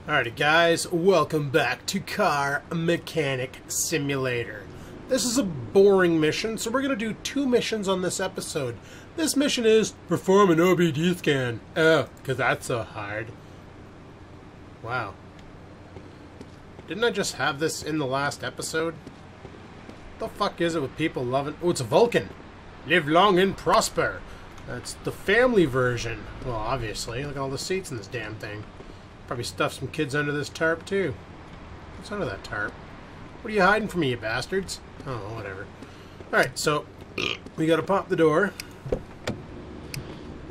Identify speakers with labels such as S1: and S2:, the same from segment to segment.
S1: Alrighty guys, welcome back to Car Mechanic Simulator. This is a boring mission, so we're going to do two missions on this episode. This mission is perform an OBD scan. Oh, because that's so hard. Wow. Didn't I just have this in the last episode? What the fuck is it with people loving... Oh, it's a Vulcan. Live long and prosper. That's the family version. Well, obviously. Look at all the seats in this damn thing. Probably stuffed some kids under this tarp, too. What's under that tarp? What are you hiding from me, you bastards? Oh, whatever. Alright, so we gotta pop the door.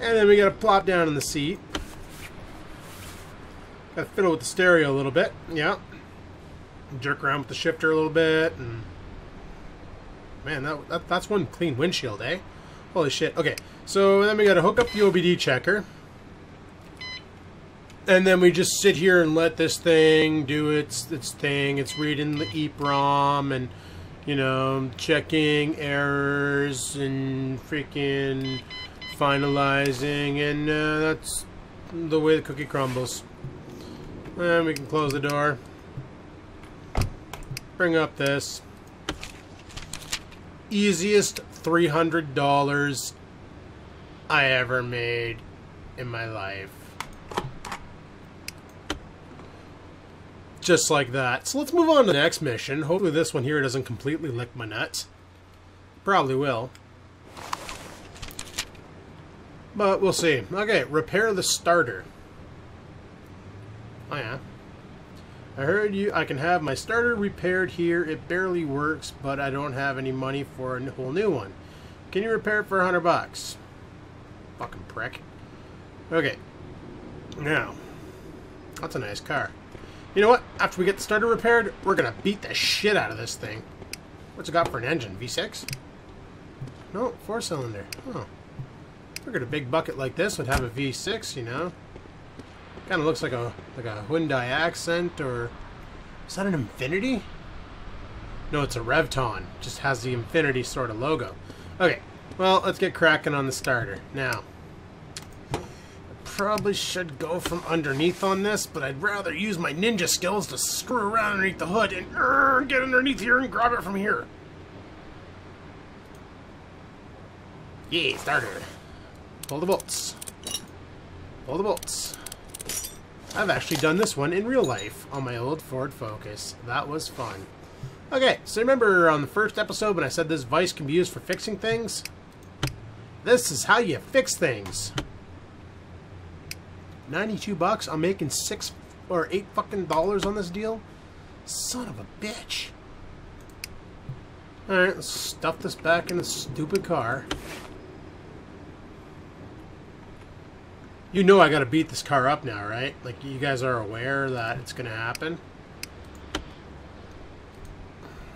S1: And then we gotta plop down in the seat. Gotta fiddle with the stereo a little bit. Yeah. Jerk around with the shifter a little bit. And man, that's one clean windshield, eh? Holy shit. Okay, so then we gotta hook up the OBD checker. And then we just sit here and let this thing do its thing. It's reading the EEPROM and, you know, checking errors and freaking finalizing. And that's the way the cookie crumbles. And we can close the door. Bring up this. Easiest $300 I ever made in my life. Just like that. So let's move on to the next mission. Hopefully this one here doesn't completely lick my nuts. Probably will. But we'll see. Okay, repair the starter. Oh yeah. I heard I can have my starter repaired here. It barely works, but I don't have any money for a whole new one. Can you repair it for $100? Fucking prick. Okay. Now, that's a nice car. You know what? After we get the starter repaired, we're gonna beat the shit out of this thing. What's it got for an engine? V6? No, 4-cylinder. Oh. Figured a big bucket like this would have a V6, you know. Kind of looks like a Hyundai Accent, or is that an Infinity? No, it's a Revton. Just has the Infinity sort of logo. Okay, well, let's get cracking on the starter now. Probably should go from underneath on this, but I'd rather use my ninja skills to screw around underneath the hood and get underneath here and grab it from here. Yeah, starter. Pull the bolts. Pull the bolts. I've actually done this one in real life on my old Ford Focus. That was fun. Okay, so remember on the first episode when I said this vise can be used for fixing things? This is how you fix things. 92 bucks? I'm making $6 or $8 fucking dollars on this deal? Son of a bitch. Alright, let's stuff this back in the stupid car. You know I gotta beat this car up now, right? Like, you guys are aware that it's gonna happen.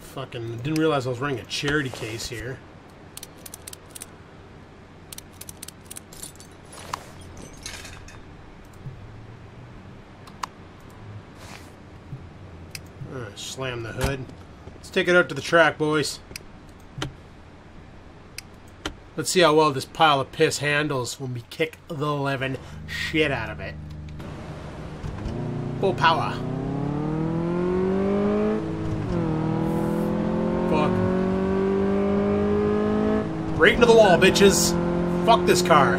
S1: Fucking didn't realize I was running a charity case here. Slam the hood. Let's take it out to the track, boys. Let's see how well this pile of piss handles when we kick the living shit out of it. Full power. Fuck. Right into the wall, bitches. Fuck this car.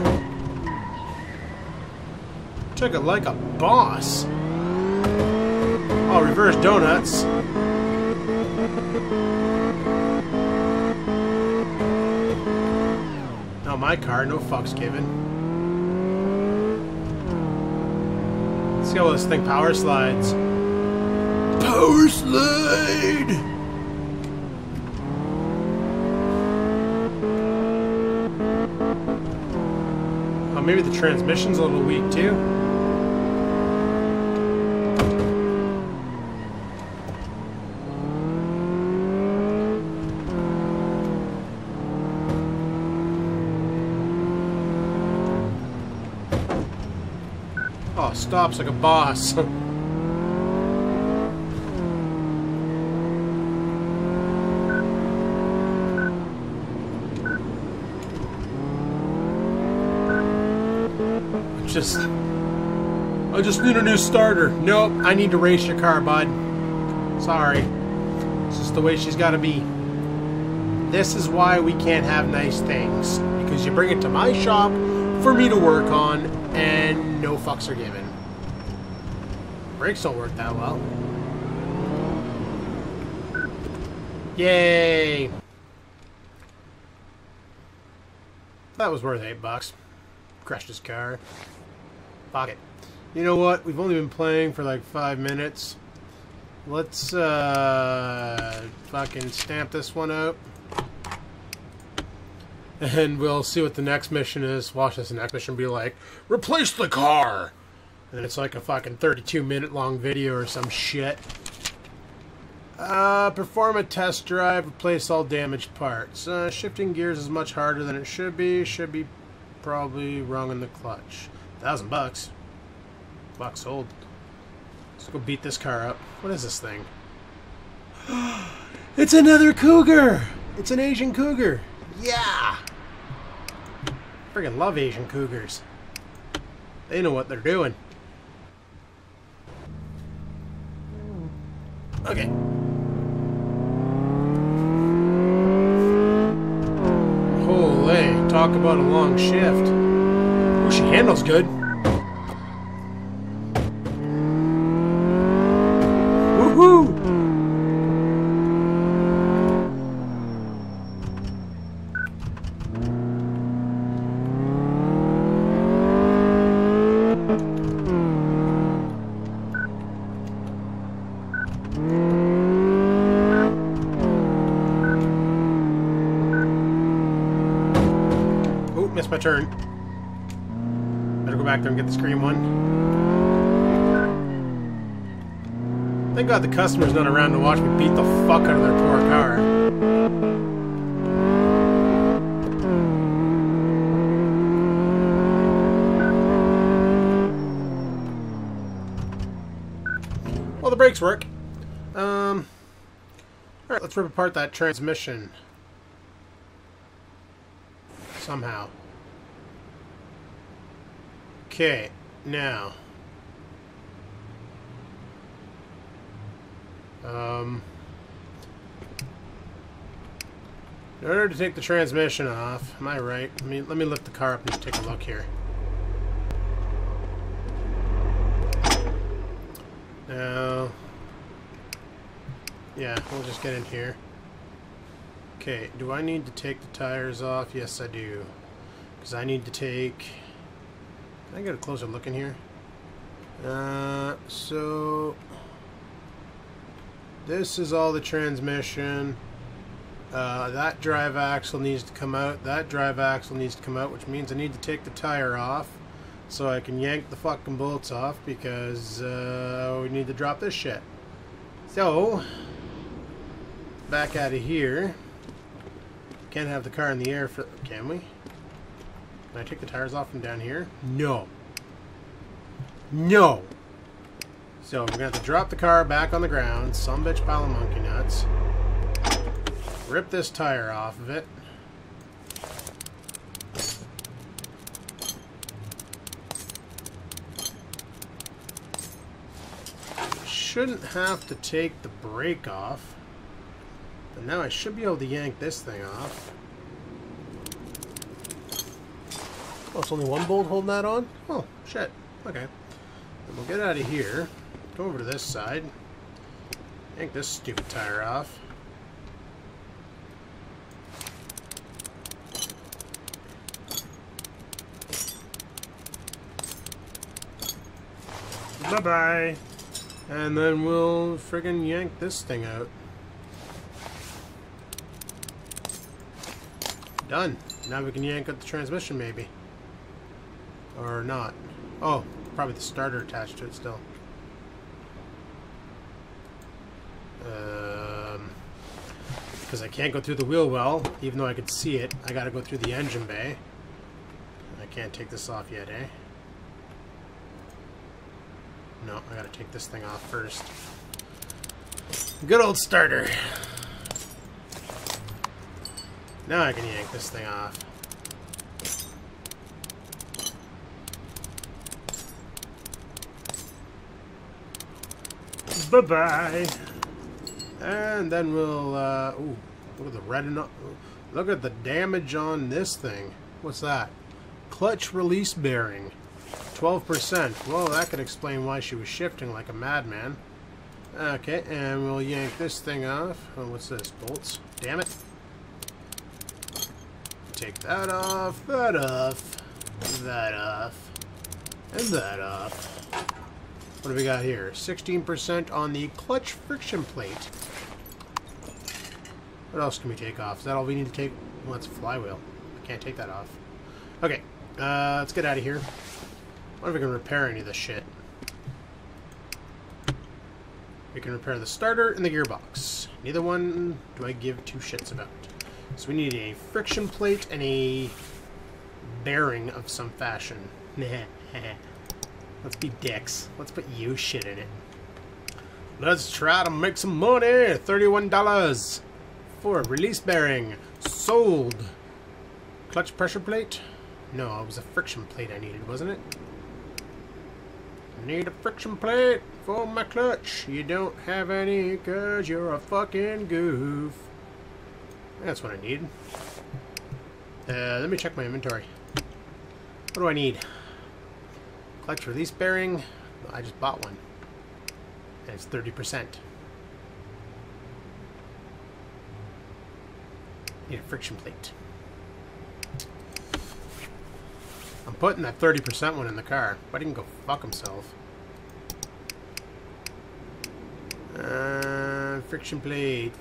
S1: Took it like a boss. Oh, reverse donuts. Not my car, no fucks given. Let's see how this thing power slides. Power slide! Oh, maybe the transmission's a little weak too. Oh, stops like a boss. just... I just need a new starter. Nope, I need to race your car, bud. Sorry. It's just the way she's got to be. This is why we can't have nice things. Because you bring it to my shop for me to work on, and no fucks are given. Brakes don't work that well. Yay! That was worth $8. Crashed his car. Fuck it. You know what? We've only been playing for like 5 minutes. Let's fucking stamp this one out. And we'll see what the next mission is. Watch this next mission be like, replace the car! And it's like a fucking 32-minute long video or some shit. Perform a test drive, replace all damaged parts. Shifting gears is much harder than it should be. Should be probably wrong in the clutch. $1,000. Bucks sold. Let's go beat this car up. What is this thing? It's another cougar! It's an Asian cougar. Yeah! Friggin' love Asian cougars. They know what they're doing. Okay. Holy, talk about a long shift. Oh, she handles good. Woohoo! Missed my turn. Better go back there and get the screen one. Thank God the customer's not around to watch me beat the fuck out of their poor car. Well, the brakes work. Alright, let's rip apart that transmission. Somehow. Okay, now. In order to take the transmission off, am I right? Let me lift the car up and just take a look here. Now, yeah, we'll just get in here. Okay, do I need to take the tires off? Yes, I do. Because I need to take... Can I get a closer look in here? So... This is all the transmission. That drive axle needs to come out. That drive axle needs to come out, which means I need to take the tire off so I can yank the fucking bolts off because we need to drop this shit. So, back out of here. Can't have the car in the air for... Can we? Can I take the tires off from down here? No. No! So, we're going to have to drop the car back on the ground. Some bitch pile of monkey nuts. Rip this tire off of it. Shouldn't have to take the brake off. But now I should be able to yank this thing off. Oh, it's only one bolt holding that on? Oh, shit. Okay. And we'll get out of here. Go over to this side. Yank this stupid tire off. Bye-bye. And then we'll friggin' yank this thing out. Done. Now we can yank out the transmission, maybe. Or not. Oh, probably the starter attached to it still. Because I can't go through the wheel well, even though I could see it. I gotta go through the engine bay. I can't take this off yet, eh? No, I gotta take this thing off first. Good old starter. Now I can yank this thing off.
S2: Bye-bye.
S1: And then we'll, ooh, look at the red and look at the damage on this thing. What's that? Clutch release bearing. 12%. Well, that could explain why she was shifting like a madman. Okay, and we'll yank this thing off. Oh, what's this? Bolts? Damn it. Take that off, that off, that off, and that off. What do we got here? 16% on the clutch friction plate. What else can we take off? Is that all we need to take? Well, that's a flywheel. I can't take that off. Okay, let's get out of here. I wonder if we can repair any of this shit. We can repair the starter and the gearbox. Neither one do I give two shits about. So we need a friction plate and a bearing of some fashion. Let's be dicks. Let's put you shit in it. Let's try to make some money. $31 for a release bearing. Sold. Clutch pressure plate? No, it was a friction plate I needed, wasn't it? Need a friction plate for my clutch. You don't have any because you're a fucking goof. That's what I need. Let me check my inventory. What do I need? Clutch release bearing. Well, I just bought one. And it's 30%. Need a friction plate. I'm putting that 30% one in the car. Why didn't he go fuck himself? Friction plate,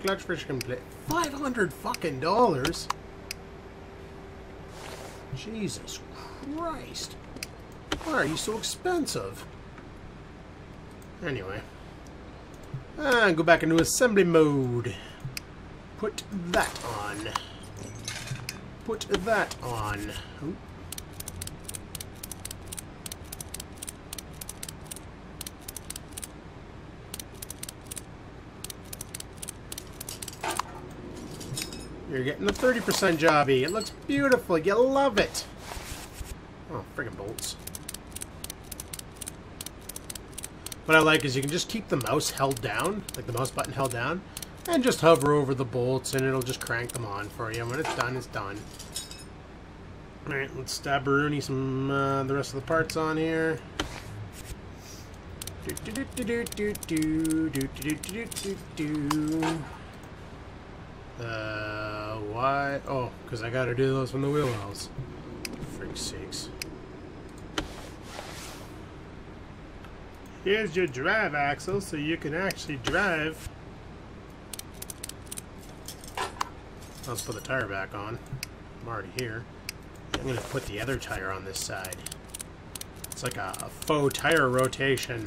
S1: clutch friction plate. $500 fucking dollars. Jesus Christ. Why are you so expensive? Anyway. Go back into assembly mode. Put that on. Put that on. Oop. You're getting a 30% jobby. It looks beautiful. You love it. Oh, friggin' bolts. What I like is you can just keep the mouse held down, like the mouse button held down, and just hover over the bolts and it'll just crank them on for you. When it's done, it's done. Alright, let's stab Rooney some the rest of the parts on here. Why? Oh, because I gotta do those from the wheel wells. Freak sakes. Here's your drive axle so you can actually drive. Let's put the tire back on. I'm already here. I'm gonna put the other tire on this side. It's like a faux tire rotation.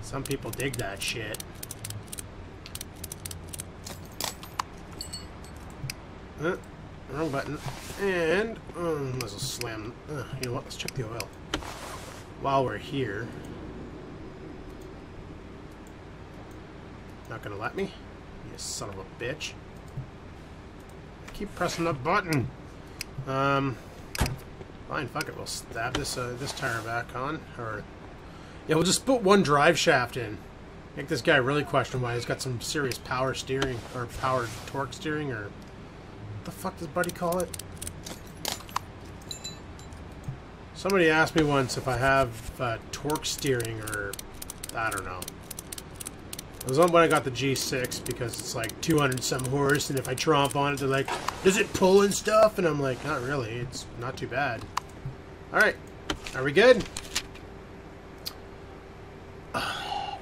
S1: Some people dig that shit. Wrong button. And let's slam. You know what? Let's check the oil while we're here. Not gonna let me? You son of a bitch. I keep pressing the button. Fine, fuck it. We'll stab this this tire back on. Or yeah, we'll just put one drive shaft in. Make this guy really question why he's got some serious power steering or powered torque steering or what the fuck does Buddy call it? Somebody asked me once if I have torque steering or I don't know. It was on when I got the G6 because it's like 200 some horse, and if I tromp on it, they're like, "Does it pull and stuff?" And I'm like, "Not really. It's not too bad." All right, are we good?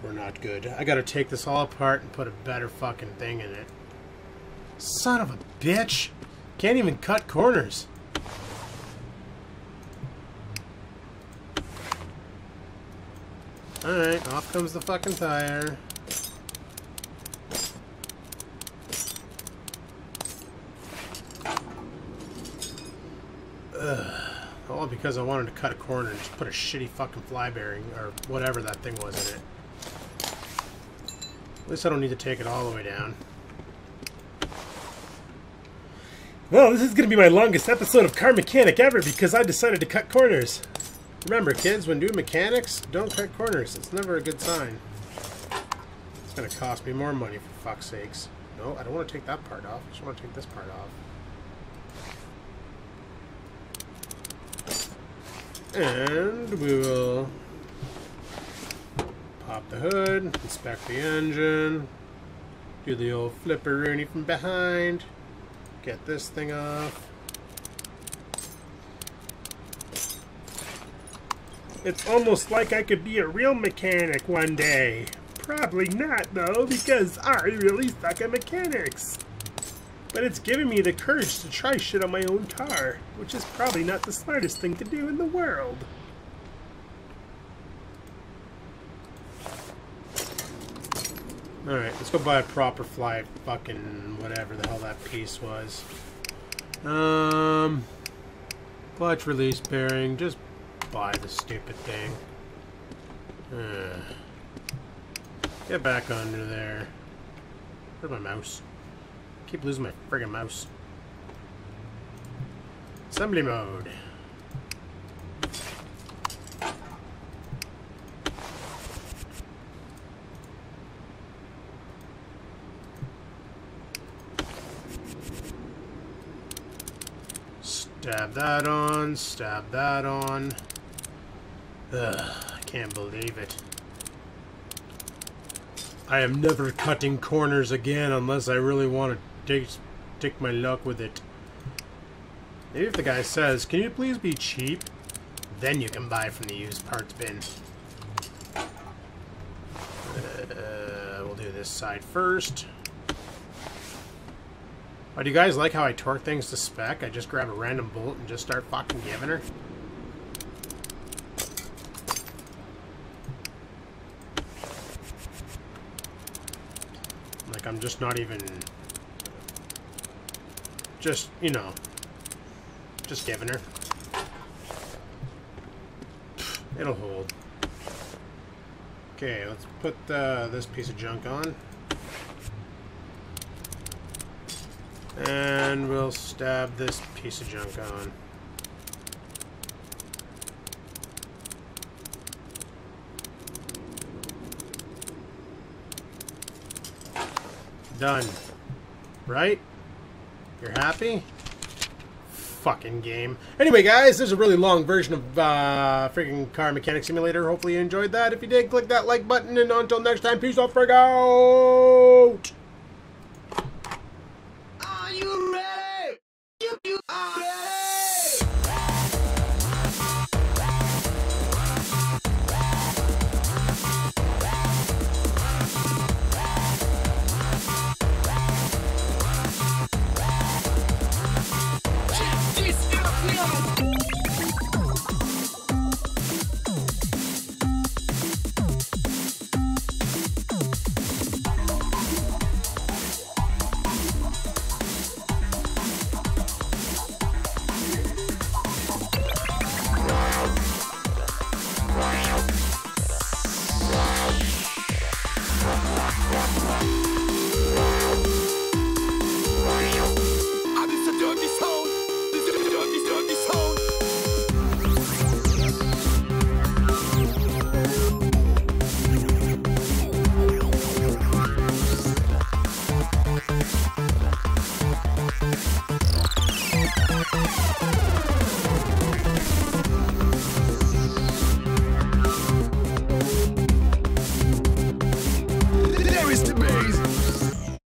S1: We're not good. I got to take this all apart and put a better fucking thing in it. Son of a bitch! Can't even cut corners. Alright, off comes the fucking tire. All because I wanted to cut a corner and just put a shitty fucking fly bearing or whatever that thing was in it. At least I don't need to take it all the way down. Well, this is going to be my longest episode of Car Mechanic ever because I decided to cut corners. Remember, kids, when doing mechanics, don't cut corners. It's never a good sign. It's gonna cost me more money, for fuck's sakes. No, I don't want to take that part off. I just want to take this part off. And we will pop the hood, inspect the engine, do the old flipperoonie from behind, get this thing off. It's almost like I could be a real mechanic one day. Probably not, though, because I really suck at mechanics. But it's given me the courage to try shit on my own car, which is probably not the smartest thing to do in the world. Alright, let's go buy a proper fly fucking whatever the hell that piece was. Clutch release bearing, just buy the stupid thing. Get back under there. Where's my mouse? I keep losing my friggin' mouse. Assembly mode. Stab that on, stab that on. Ugh, I can't believe it. I am never cutting corners again unless I really want to take my luck with it. Maybe if the guy says, "Can you please be cheap?" then you can buy from the used parts bin. We'll do this side first. Oh, do you guys like how I torque things to spec? I just grab a random bolt and just start fucking giving her. Like, I'm just not even... Just, you know... Just giving her. It'll hold. Okay, let's put this piece of junk on. And we'll stab this piece of junk on. Done. Right? You're happy? Fucking game. Anyway, guys, this is a really long version of freaking Car Mechanic Simulator. Hopefully you enjoyed that. If you did, click that like button. And until next time, peace out, frig out!
S2: Are you ready? You are ready! Wow.